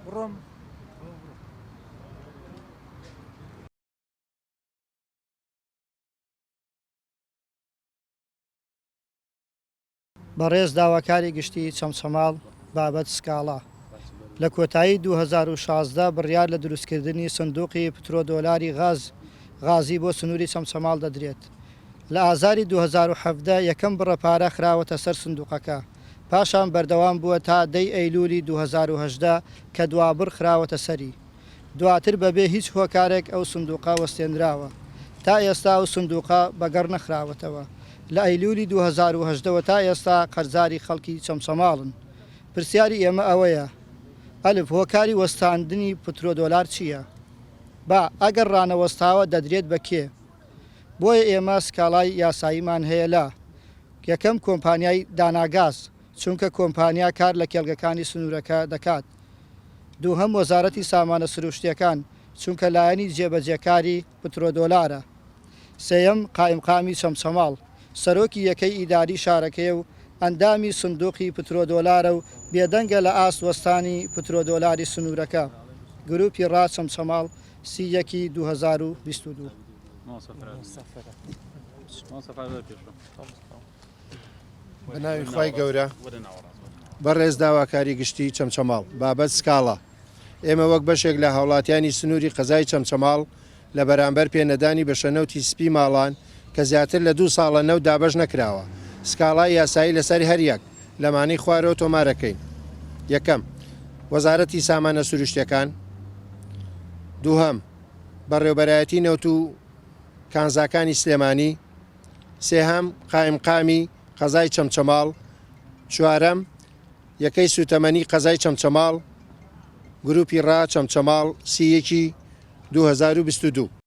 بڕۆم بەڕێز داواکاری گشتی چەمچەماڵ بابەت سکاڵا لە کۆتایی 2016 بڕیار لە دروستکردنی سندوقی پترۆ دۆلاری غازی بۆ سنووری چەمچەماڵ دەدرێت. لە ئازاری 2017 یەکەم بڕەپارە خراوەتە سەر سندوقەکە، پاشان بەردەوام بووە تا 10 ئەیلولی 2010 کە دوابڕ خراوەتە سەری. دواتر بەبێ هیچ هۆکارێک ئەو سندوقە وەستێنراوە، تا ئێستا ئەو سندوقە بەگەڕ نەخراوەتەوە. لە ئەیلولی 2010 تا ئێستا قەرزاری خەڵکی چەمچەماڵن. پرسیاری ئێمە ئەوەیە: ئەلف هۆکاری وەستاندنی پترۆ دۆلار چییە؟ با ئەگەر ڕانەوەستاوە دەدرێت بە کێ؟ بۆیە ئێمە سکاڵای یاساییمان هەیە لە یەکەم کۆمپانیای داناگاز، چونکە کۆمپانیا کار لە کێڵگەکانی سنوورەکە دەکات. دووهەم وەزارەتی سامانە سروشتیەکان، چونکە لایەنی جێبەجێکاری پترۆ دۆلارە. سێیەم قائیمقامی چەمچەماڵ، سەرۆکی یەکەی ئیداری شارەکەیە و ئەندامی سندوقی پترۆ دۆلارە و بێدەنگە لە ئاست وەستانی پترۆ دۆلاری سنوورەکە. گروپی ڕا چەمچەماڵ 31 2022. بەناوی خوای گەورە، بەڕێز داواکاری گشتی چەمچەماڵ بابەت سکاڵا. ئێمە وەک بەشێک لە هاوڵاتیانی سنووری قەزای چەمچەماڵ لە بەرامبەر پێنەدانی بەشەنەوتی سپی ماڵان کە زیاتر لە 2 ساڵە نەو دابەش نەکراوە، سکاڵای یاسایی لەسەر هەریەک لەمانەی خوارەوە تۆمارەکەین. یەکەم، وەزارەتی سامانە سروشتیەکان. دووهەم، بەڕێوەبەرایەتی نەوت و کانزاکانی سلێمانی. سێهەم، قائیمقامی قەزای چەمچەماڵ. چوارەم، یەکەی سوتەمەنی قەزای چەمچەماڵ، گروپی ڕا چەمچەماڵ 31 2022.